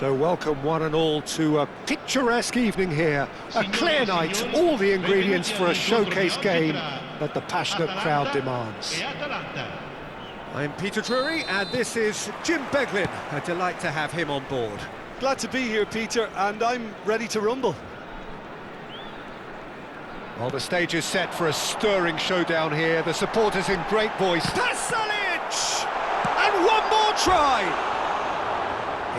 So welcome one and all to a picturesque evening here, a clear night, all the ingredients for a showcase game that the passionate crowd demands. I'm Peter Drury and this is Jim Beglin. A delight to have him on board. Glad to be here, Peter, and I'm ready to rumble. Well, the stage is set for a stirring showdown here. The supporters in great voice. Pasalic! And one more try!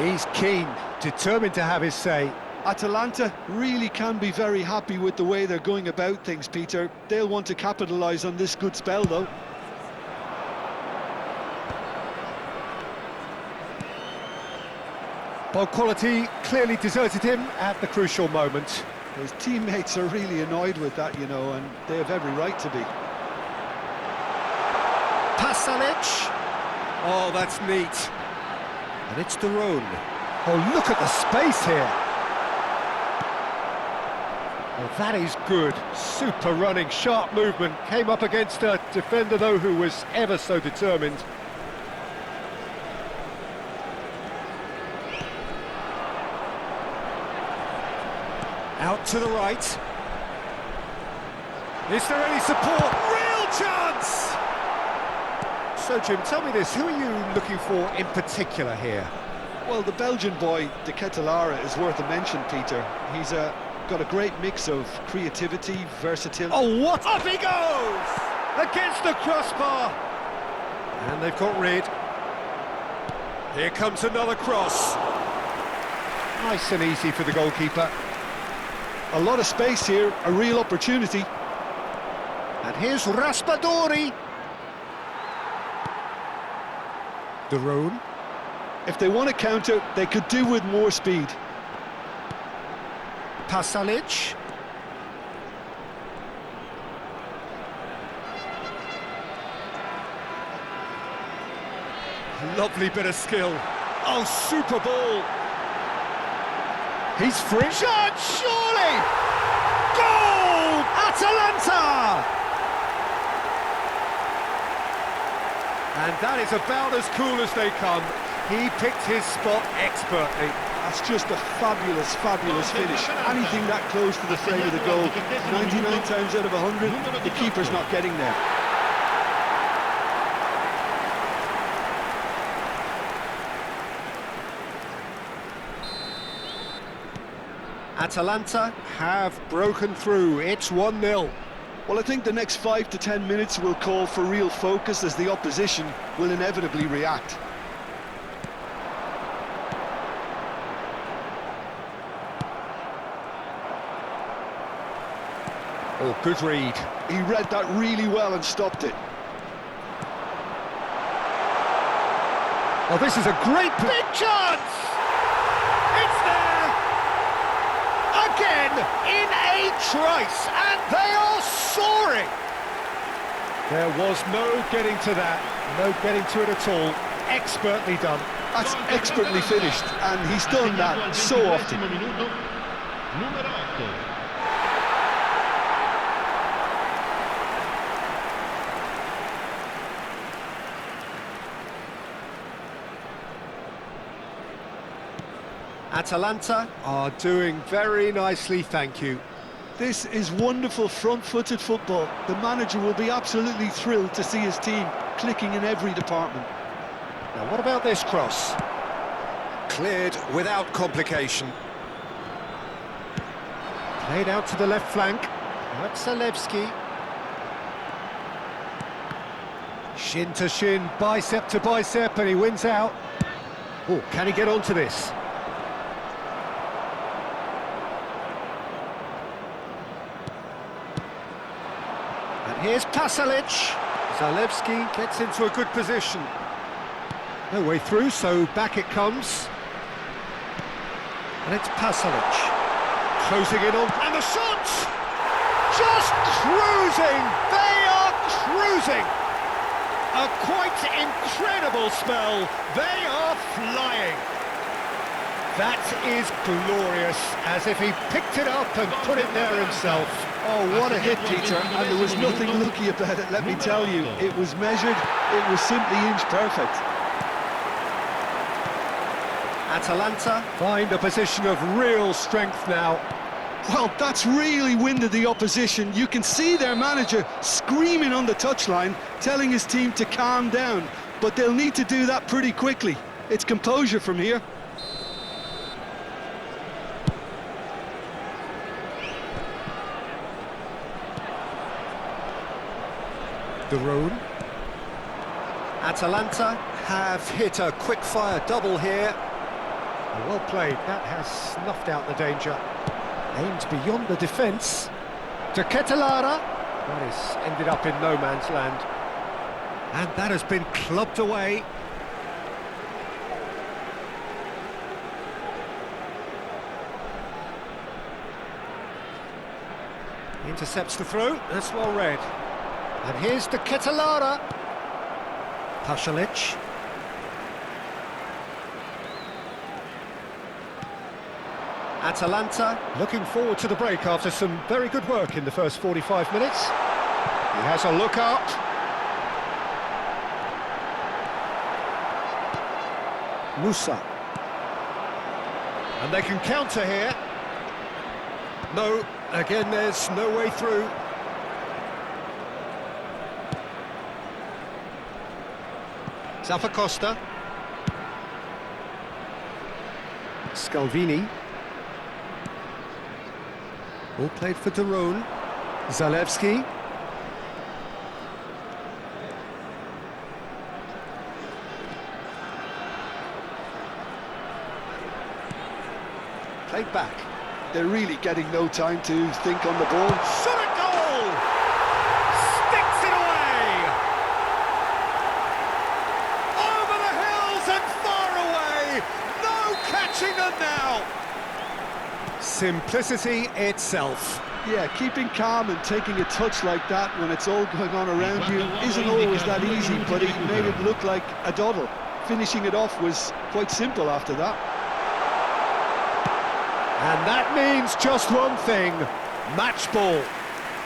He's keen, determined to have his say. Atalanta really can be very happy with the way they're going about things, Peter. They'll want to capitalise on this good spell, though. Ball quality clearly deserted him at the crucial moment. His teammates are really annoyed with that, you know, and they have every right to be. Pasalic. Oh, that's neat. And it's De Roon. Oh, look at the space here. Oh, that is good. Super running, sharp movement. Came up against a defender, though, who was ever so determined. Out to the right. Is there any support? Real chance! So, Jim, tell me this, who are you looking for in particular here? Well, the Belgian boy, De Ketelaere, is worth a mention, Peter. He's got a great mix of creativity, versatility... Oh, what? Off he goes! Against the crossbar! And they've got rid. Here comes another cross. Nice and easy for the goalkeeper. A lot of space here, a real opportunity. And here's Raspadori. De Roon. If they want to counter, they could do with more speed. Pasalic. Lovely bit of skill. Oh, super ball. He's free. Shot, surely! Goal! Atalanta! And that is about as cool as they come. He picked his spot expertly. That's just a fabulous, fabulous finish. Anything that close to the frame of the goal, 99 times out of 100, the keeper's not getting there. Atalanta have broken through. It's 1-0. Well, I think the next 5 to 10 minutes will call for real focus as the opposition will inevitably react. Oh, good read. He read that really well and stopped it. Oh, this is a great big chance! It's there! Again, in a trice, and they are soaring! There was no getting to that, no getting to it at all. Expertly done. That's expertly finished, and he's done that so often. Atalanta are doing very nicely, thank you. This is wonderful front-footed football. The manager will be absolutely thrilled to see his team clicking in every department. Now, what about this cross? Cleared without complication. Played out to the left flank. That's Zalewski. Shin to shin, bicep to bicep, and he wins out. Oh, can he get onto this? Here's Pasalic. Zalewski gets into a good position. No way through, so back it comes. And it's Pasalic. Closing in on... And the shot! Just cruising! They are cruising! A quite incredible spell. They are flying. That is glorious, as if he picked it up and put it there himself. Oh, what a hit, Peter, and there was nothing lucky about it, let me tell you. It was measured, it was simply inch perfect. Atalanta find a position of real strength now. Well, that's really winded the opposition. You can see their manager screaming on the touchline, telling his team to calm down, but they'll need to do that pretty quickly. It's composure from here. De Roon. Atalanta have hit a quick-fire double here. Well played, that has snuffed out the danger. Aimed beyond the defence. To Ketelara. That has ended up in no man's land. And that has been clubbed away. Intercepts the throw, that's well read. And here's to Ketelara. Pasalic. Atalanta looking forward to the break after some very good work in the first 45 minutes. He has a look up. Musa. And they can counter here. No, again there's no way through. Zappacosta. Scalvini. All played for De Roon. Zalewski. Played back. They're really getting no time to think on the ball. Shot at goal! Sticks it away! Over the hills and far away! No catching them now! Simplicity itself. Yeah, keeping calm and taking a touch like that when it's all going on around you isn't always that easy, but he made it look like a doddle. Finishing it off was quite simple after that. And that means just one thing, match ball.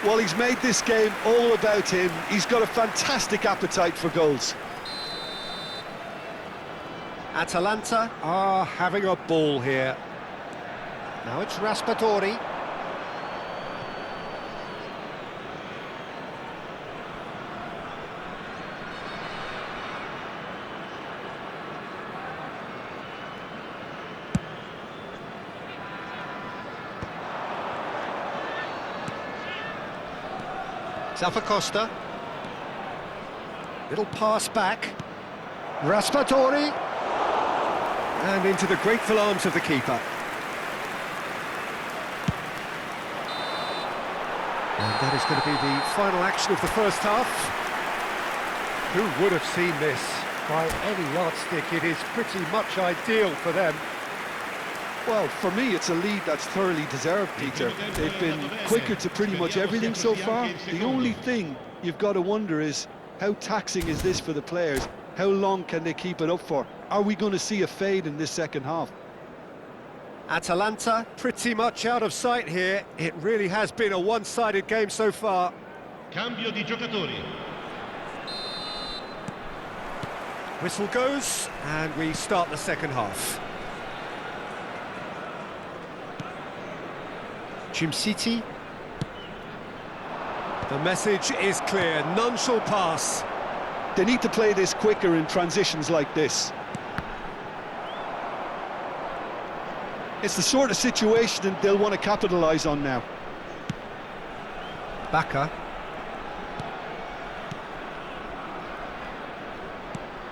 Well, he's made this game all about him. He's got a fantastic appetite for goals. Atalanta are having a ball here. Now it's Raspadori. Zappacosta. Little pass back. Raspadori. And into the grateful arms of the keeper. And that is going to be the final action of the first half. Who would have seen this? By any yardstick, it is pretty much ideal for them. Well, for me, it's a lead that's thoroughly deserved, Peter. They've been quicker to pretty much everything so far. The only thing you've got to wonder is, how taxing is this for the players? How long can they keep it up for? Are we going to see a fade in this second half? Atalanta pretty much out of sight here. It really has been a one-sided game so far. Cambio di giocatori. Whistle goes, and we start the second half. City. The message is clear, none shall pass. They need to play this quicker in transitions like this. It's the sort of situation that they'll want to capitalise on now. Bacca.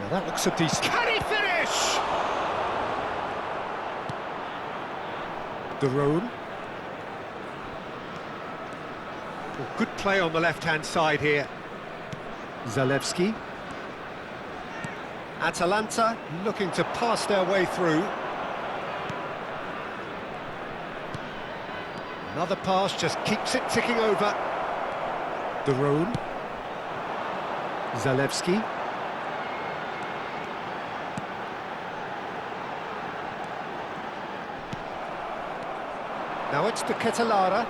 Now that looks a decent... Can he finish? De Roon. Oh, good play on the left-hand side here. Zalewski. Atalanta looking to pass their way through. Another pass just keeps it ticking over. De Roon. Zalewski. Now it's to Ketelara.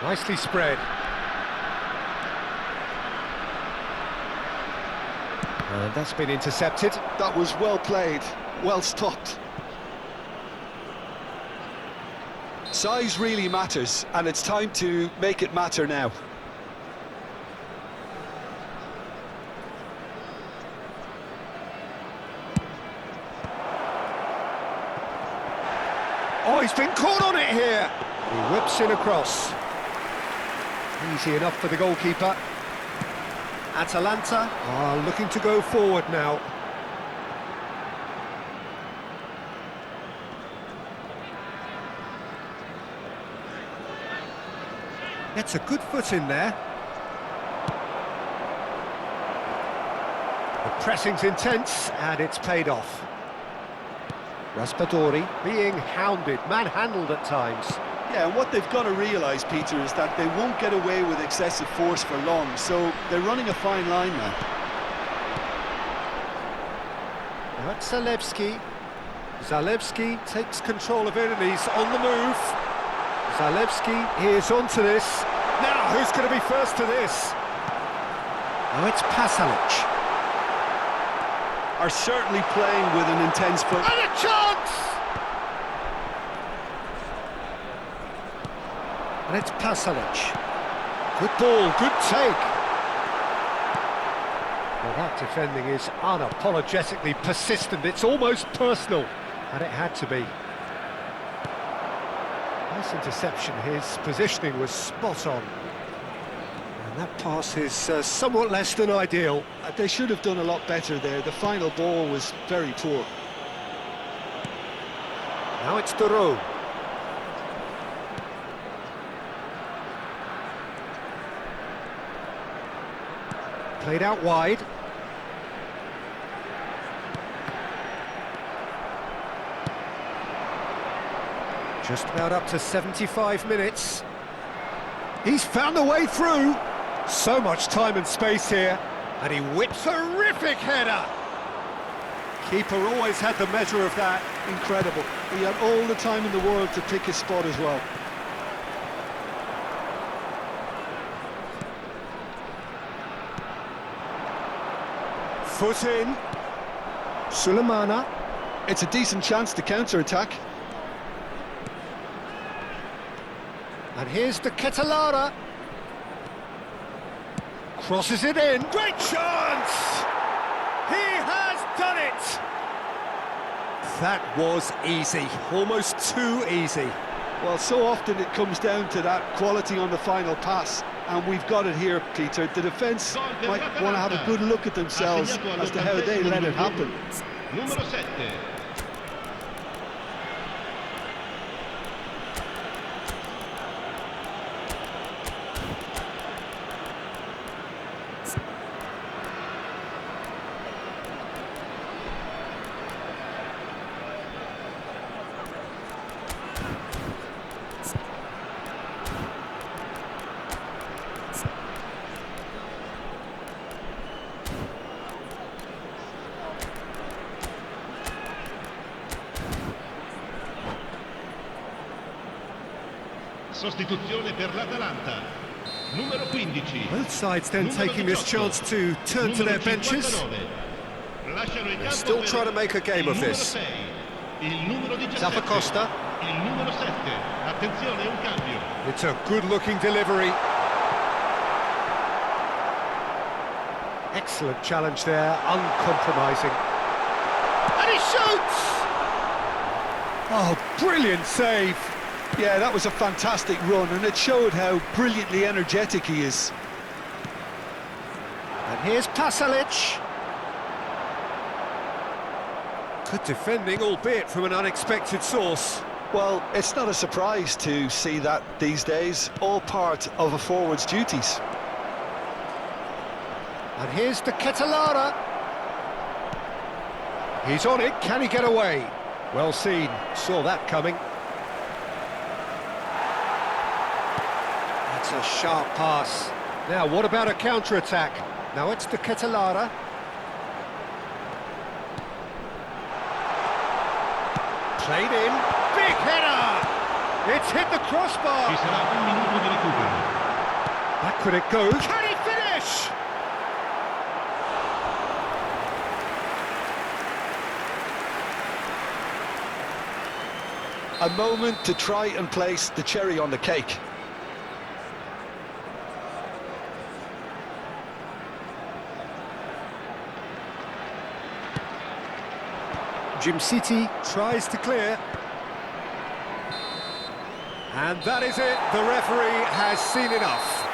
Nicely spread. And that's been intercepted. That was well played, well stopped. Size really matters, and it's time to make it matter now. Oh, he's been caught on it here. He whips it across. Easy enough for the goalkeeper. Atalanta are looking to go forward now. Gets a good foot in there. The pressing's intense, and it's paid off. Raspadori being hounded, manhandled at times. Yeah, and what they've got to realise, Peter, is that they won't get away with excessive force for long, so they're running a fine line now. That's Zalewski. Zalewski takes control of it, and he's on the move. Zalewski is onto this. Now, who's going to be first to this? Oh, it's Pasalic. Are certainly playing with an intense foot. And a chance! And it's Pasalic. Good ball, good take. Well, that defending is unapologetically persistent. It's almost personal, and it had to be. Nice interception. His positioning was spot on. And that pass is somewhat less than ideal. They should have done a lot better there. The final ball was very poor. Now it's De Roon. Played out wide. Just about up to 75 minutes. He's found a way through. So much time and space here. And he whips a terrific header. Keeper always had the measure of that. Incredible. He had all the time in the world to pick his spot as well. Foot in. Sulemana. It's a decent chance to counter-attack. And here's the Ketelara. Crosses it in. Great chance! He has done it! That was easy. Almost too easy. Well, so often it comes down to that quality on the final pass, and we've got it here, Peter. The defence might want to have a good look at themselves as to how they let it happen. Numero 7. Sostituzione per l'Atalanta. Numero 15. Both sides then taking this chance to turn to their benches. They're still trying to make a game of this. Zappacosta. Il numero 7. Attenzione, un cambio. It's a good-looking delivery. Excellent challenge there, uncompromising. And he shoots! Oh, brilliant save! Yeah, that was a fantastic run, and it showed how brilliantly energetic he is. And here's Pasalic. Good defending, albeit from an unexpected source. Well, it's not a surprise to see that these days, all part of a forward's duties. And here's the Ketelara. He's on it, can he get away? Well seen, saw that coming. That's a sharp pass. Now, what about a counter-attack? Now it's to Ketelara. Played in, big header! It's hit the crossbar! Ci sarà un minuto di recupero. Back could it go? Can he finish? A moment to try and place the cherry on the cake. Djimsiti tries to clear. And that is it, the referee has seen enough.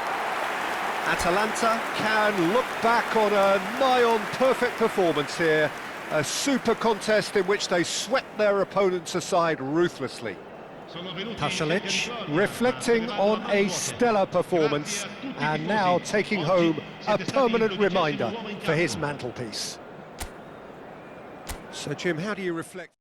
Atalanta can look back on a nigh-on perfect performance here. A super contest in which they swept their opponents aside ruthlessly. Pasalic reflecting on a stellar performance and now taking home a permanent reminder for his mantelpiece. So Jim, how do you reflect?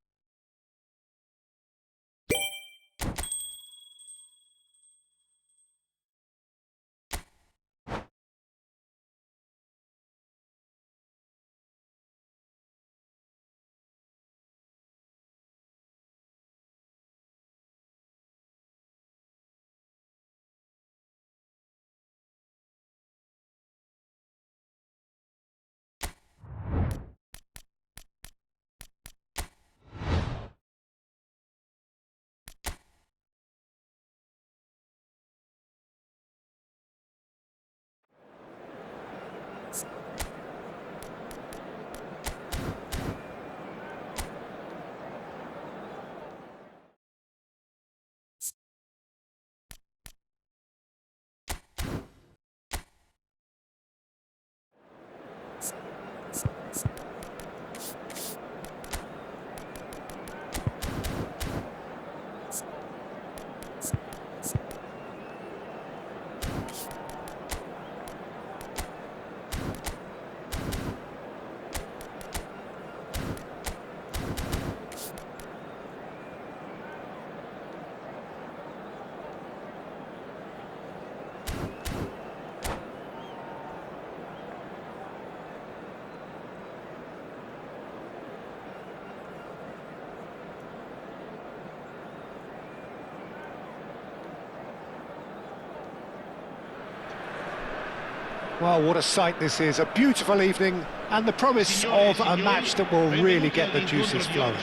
Well, what a sight this is, a beautiful evening and the promise of a match that will really get the juices flowing.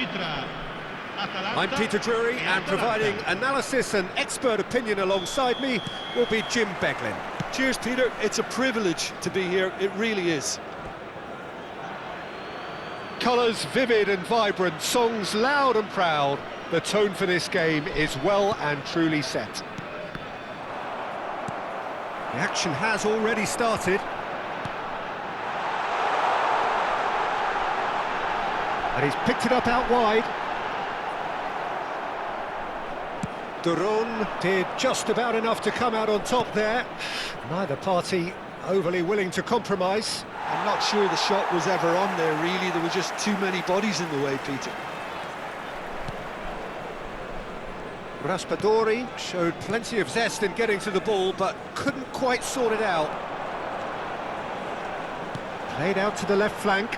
I'm Peter Drury, and providing analysis and expert opinion alongside me will be Jim Beglin. Cheers, Peter. It's a privilege to be here, it really is. Colours vivid and vibrant, songs loud and proud. The tone for this game is well and truly set. The action has already started. And he's picked it up out wide. Duron did just about enough to come out on top there. Neither party overly willing to compromise. I'm not sure the shot was ever on there, really. There were just too many bodies in the way, Peter. Raspadori showed plenty of zest in getting to the ball, but couldn't quite sort it out. Played out to the left flank.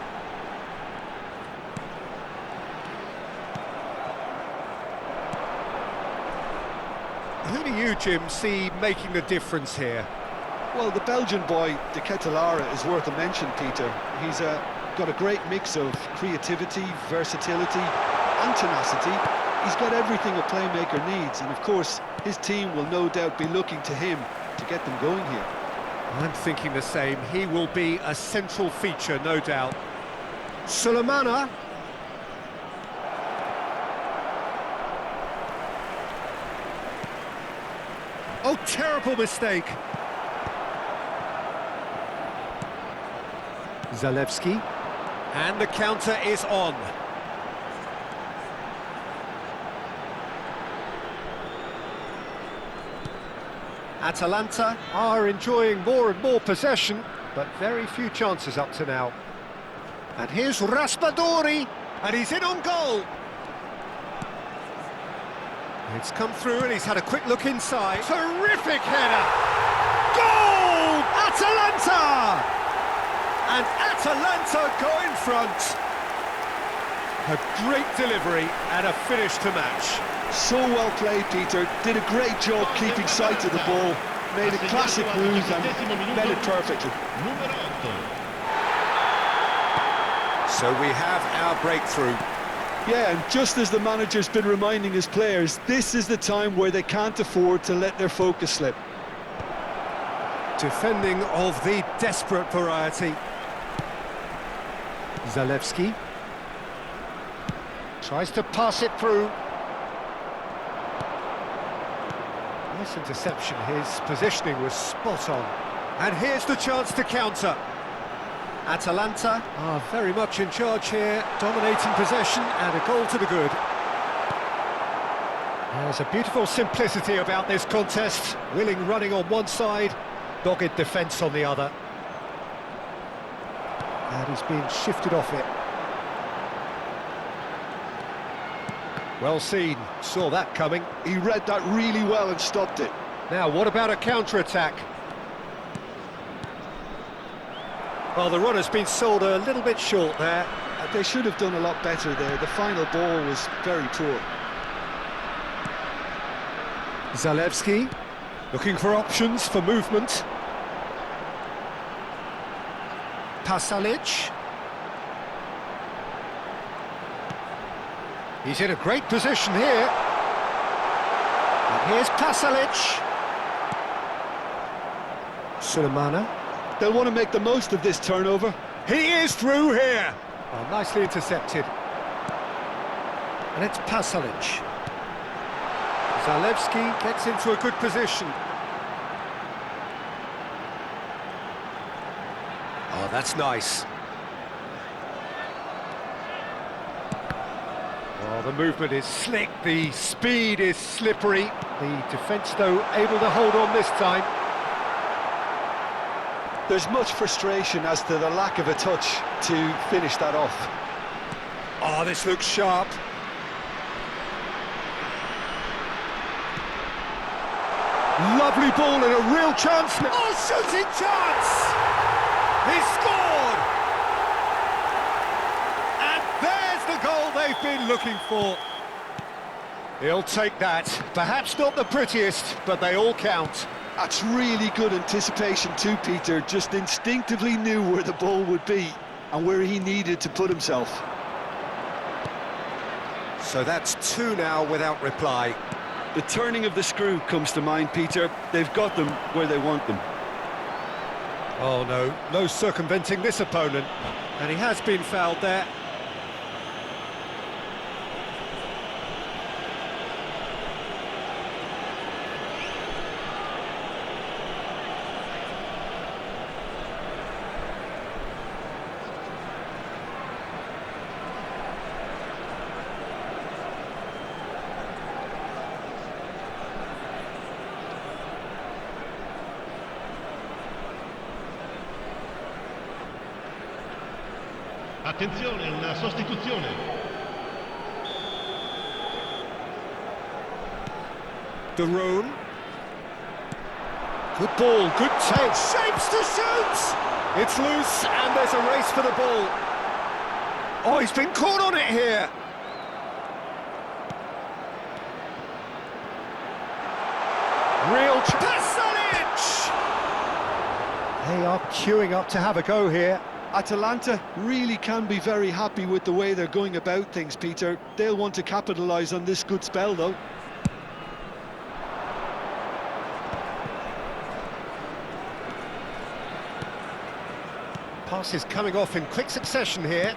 Who do you, Jim, see making the difference here? Well, the Belgian boy, De Ketelara, is worth a mention, Peter. He's got a great mix of creativity, versatility and tenacity. He's got everything a playmaker needs, and of course his team will no doubt be looking to him to get them going here. I'm thinking the same. He will be a central feature, no doubt. Sulemana. Oh, terrible mistake. Zalewski. And the counter is on. Atalanta are enjoying more and more possession, but very few chances up to now. And here's Raspadori, and he's in on goal. It's come through and he's had a quick look inside. Terrific header! Goal! Atalanta! And Atalanta go in front. A great delivery and a finish to match. So well played, Peter. Did a great job keeping sight of the ball. Made a classic move and met it perfectly. So we have our breakthrough. Yeah, and just as the manager's been reminding his players, this is the time where they can't afford to let their focus slip. Defending of the desperate variety. Zalewski tries to pass it through. Nice interception. His positioning was spot on. And here's the chance to counter. Atalanta are very much in charge here, dominating possession and a goal to the good. There's a beautiful simplicity about this contest. Willing running on one side, dogged defence on the other. And he's being shifted off it. Well seen, saw that coming. He read that really well and stopped it. Now, what about a counter-attack? Well, the run has been sold a little bit short there. They should have done a lot better there. The final ball was very poor. Zalewski looking for options for movement. Pasalic. He's in a great position here. And here's Pasalic. Sulemana. They'll want to make the most of this turnover. He is through here. Oh, nicely intercepted. And it's Pasalic. Zalewski gets into a good position. Oh, that's nice. Oh, the movement is slick, the speed is slippery. The defence, though, able to hold on this time. There's much frustration as to the lack of a touch to finish that off. Oh, this looks sharp. Lovely ball and a real chance. Oh, shooting chance! He scored! And there's the goal they've been looking for. He'll take that. Perhaps not the prettiest, but they all count. That's really good anticipation too, Peter. Just instinctively knew where the ball would be and where he needed to put himself. So that's two now without reply. The turning of the screw comes to mind, Peter. They've got them where they want them. Oh no, no circumventing this opponent. And he has been fouled there. Attenzione, una sostituzione. De Roon. Good ball, good take. Shapes to shoot! It's loose and there's a race for the ball. Oh, he's been caught on it here. Real Pasalic! They are queuing up to have a go here. Atalanta really can be very happy with the way they're going about things, Peter. They'll want to capitalise on this good spell, though. Passes coming off in quick succession here.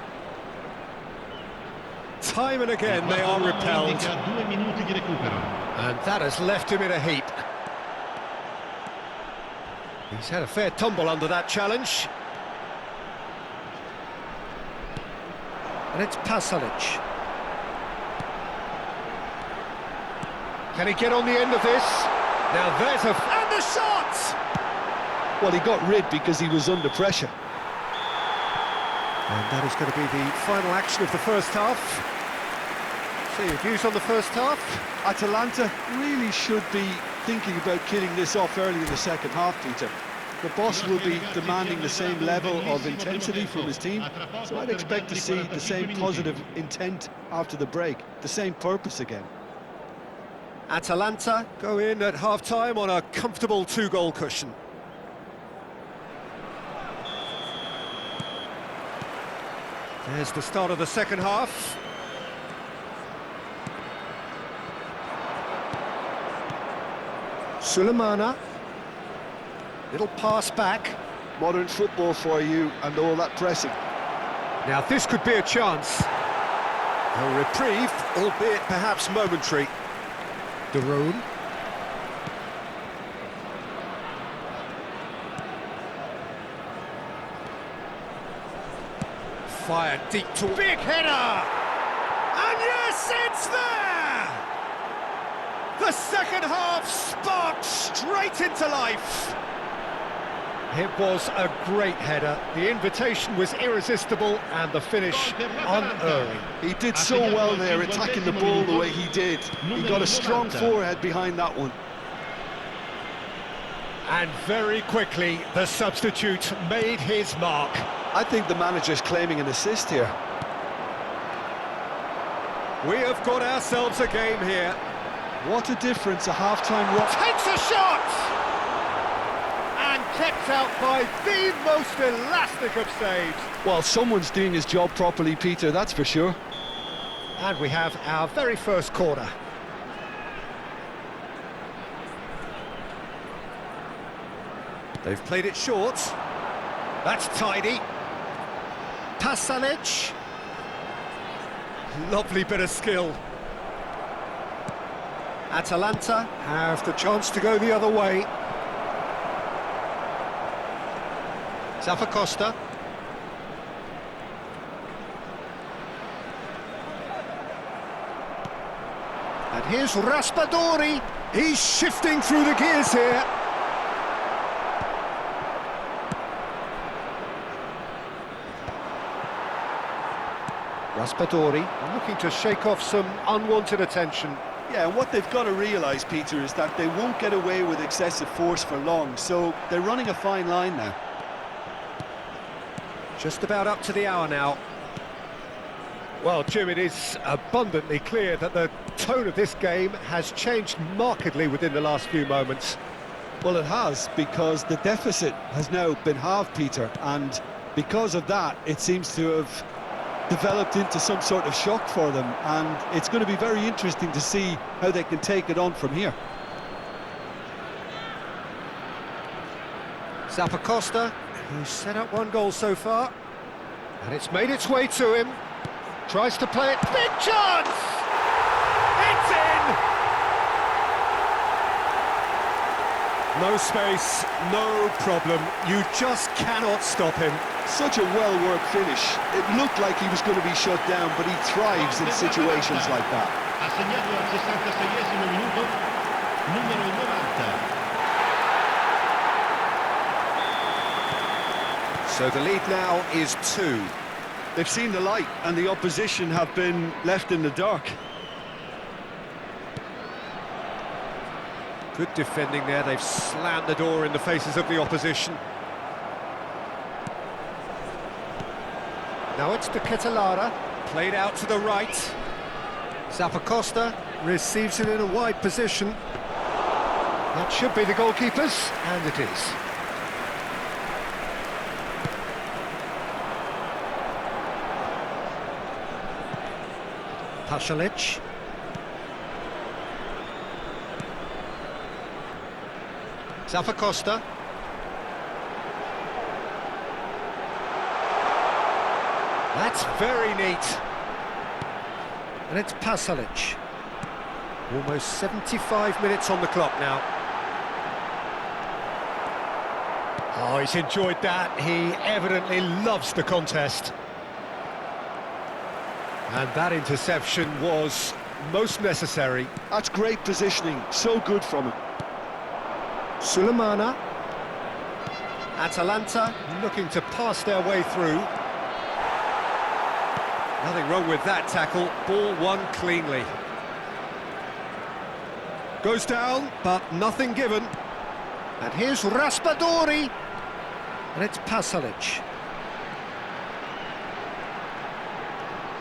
Time and again they are repelled. 2 minuti di recupero. And that has left him in a heap. He's had a fair tumble under that challenge. And it's Pasalic. Can he get on the end of this? Now there's a... And the shot! Well, he got rid because he was under pressure. And that is going to be the final action of the first half. So your views on the first half? Atalanta really should be thinking about killing this off early in the second half, Peter. The boss will be demanding the same level of intensity from his team, so I'd expect to see the same positive intent after the break, the same purpose again. Atalanta go in at half-time on a comfortable 2-goal cushion. There's the start of the second half. Sulemana. Little pass back. Modern football for you and all that pressing. Now this could be a chance. A reprieve, albeit perhaps momentary. De Roon. Fired deep to big header! And yes, it's there! The second half sparked straight into life. It was a great header. The invitation was irresistible and the finish unerring. He did so well there, attacking the ball the way he did. He got a strong forehead behind that one. And very quickly, the substitute made his mark. I think the manager's claiming an assist here. We have got ourselves a game here. What a difference a half-time rock. Takes a shot! And kept out by the most elastic of saves. Well, someone's doing his job properly, Peter, that's for sure. And we have our very first corner. They've played it short. That's tidy. Pasalic. Lovely bit of skill. Atalanta have the chance to go the other way. Zappacosta. And here's Raspadori. He's shifting through the gears here. Raspadori looking to shake off some unwanted attention. Yeah, and what they've got to realise, Peter, is that they won't get away with excessive force for long, so they're running a fine line now. Just about up to the hour now. Well, Jim, it is abundantly clear that the tone of this game has changed markedly within the last few moments. Well, it has, because the deficit has now been halved, Peter, and because of that, it seems to have developed into some sort of shock for them, and it's going to be very interesting to see how they can take it on from here. Zappacosta, who's set up one goal so far, and it's made its way to him. Tries to play it. Big chance! It's in! No space, no problem. You just cannot stop him. Such a well-worked finish. It looked like he was going to be shut down, but he thrives in situations like that. Ha segnato al 66esimo minuto, numero 90. So the lead now is 2. They've seen the light, and the opposition have been left in the dark. Good defending there. They've slammed the door in the faces of the opposition. Now it's to Ketelara, played out to the right. Zappacosta receives it in a wide position. That should be the goalkeeper's, and it is. Pasalic. Zappacosta. That's very neat. And it's Pasalic. Almost 75 minutes on the clock now. Oh, he's enjoyed that. He evidently loves the contest. And that interception was most necessary. That's great positioning, so good from him. Sulemana. Atalanta looking to pass their way through. Nothing wrong with that tackle. Ball won cleanly. Goes down, but nothing given. And here's Raspadori. And it's Pasalic.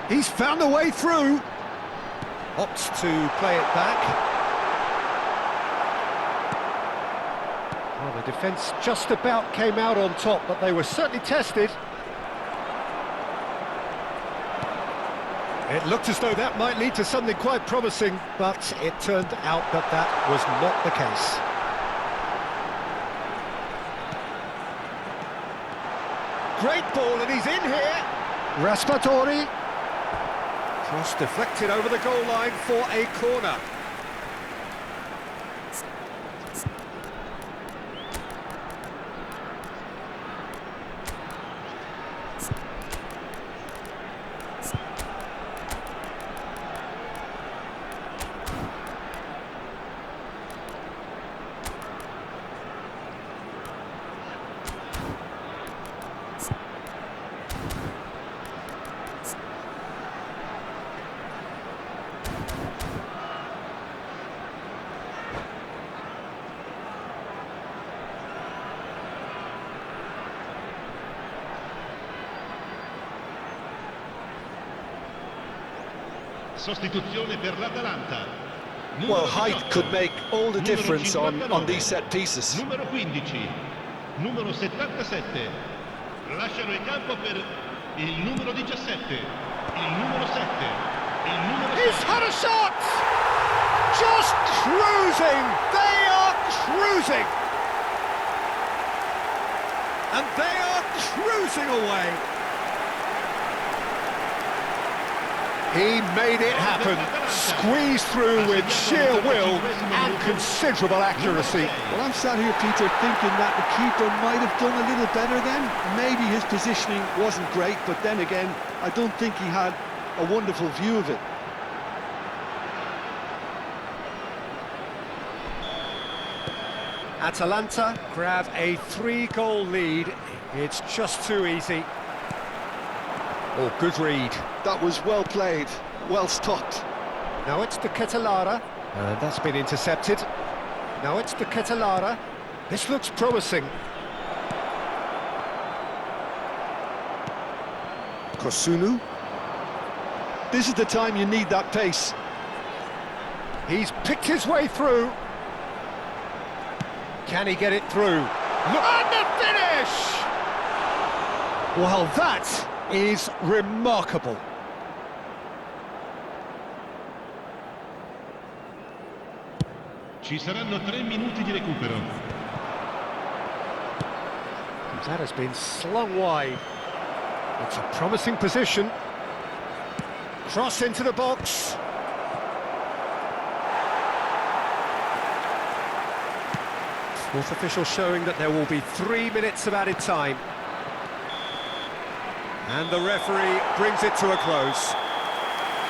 He's found a way through. Opts to play it back. Well, the defence just about came out on top, but they were certainly tested. It looked as though that might lead to something quite promising, but it turned out that that was not the case. Great ball, and he's in here. Raspadori. Cross deflected over the goal line for a corner. Sostituzione per l'Atalanta. Well, height could make all the difference on these set pieces. Numero 15, numero 77. Lasciano il campo per il numero 17, il numero 7, il numero 6. He's had a shot! Just cruising! They are cruising! And they are cruising away! He made it happen, squeezed through with sheer will and considerable accuracy. Well, I'm sat here, Peter, thinking that the keeper might have done a little better then. Maybe his positioning wasn't great, but then again, I don't think he had a wonderful view of it. Atalanta grab a 3-goal lead. It's just too easy. Oh, good read. That was well played, well stopped. Now it's to Ketelara, and that's been intercepted. Now it's to Ketelara. This looks promising. Kosunu. This is the time you need that pace. He's picked his way through. Can he get it through? Look at the finish! Well, that is remarkable. Ci saranno 3 minuti di recupero. That has been slung wide. It's a promising position. Cross into the box. Fourth official showing that there will be 3 minutes of added time. And the referee brings it to a close.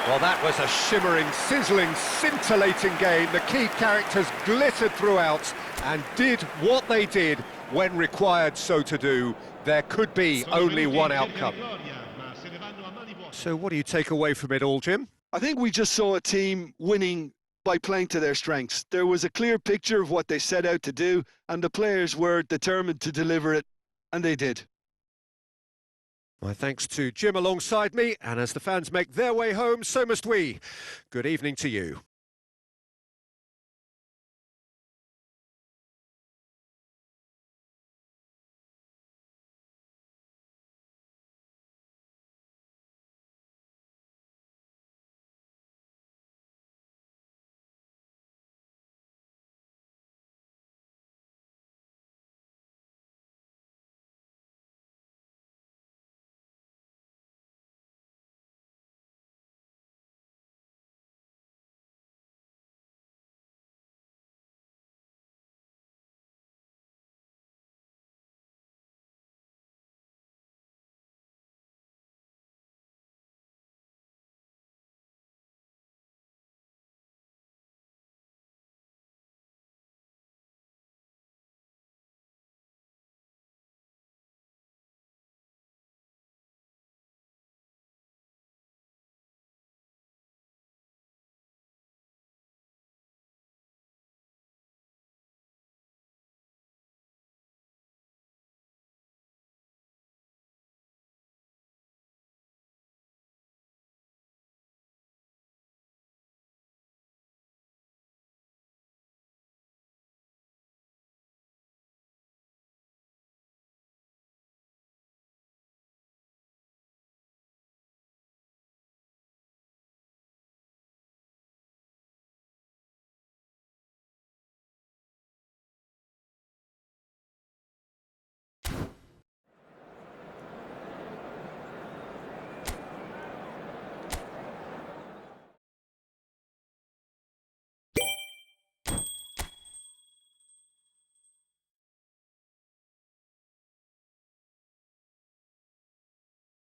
Well, that was a shimmering, sizzling, scintillating game. The key characters glittered throughout and did what they did when required so to do. There could be only one outcome. So what do you take away from it all, Jim? I think we just saw a team winning by playing to their strengths. There was a clear picture of what they set out to do, and the players were determined to deliver it, and they did. My thanks to Jim alongside me, and as the fans make their way home, so must we. Good evening to you.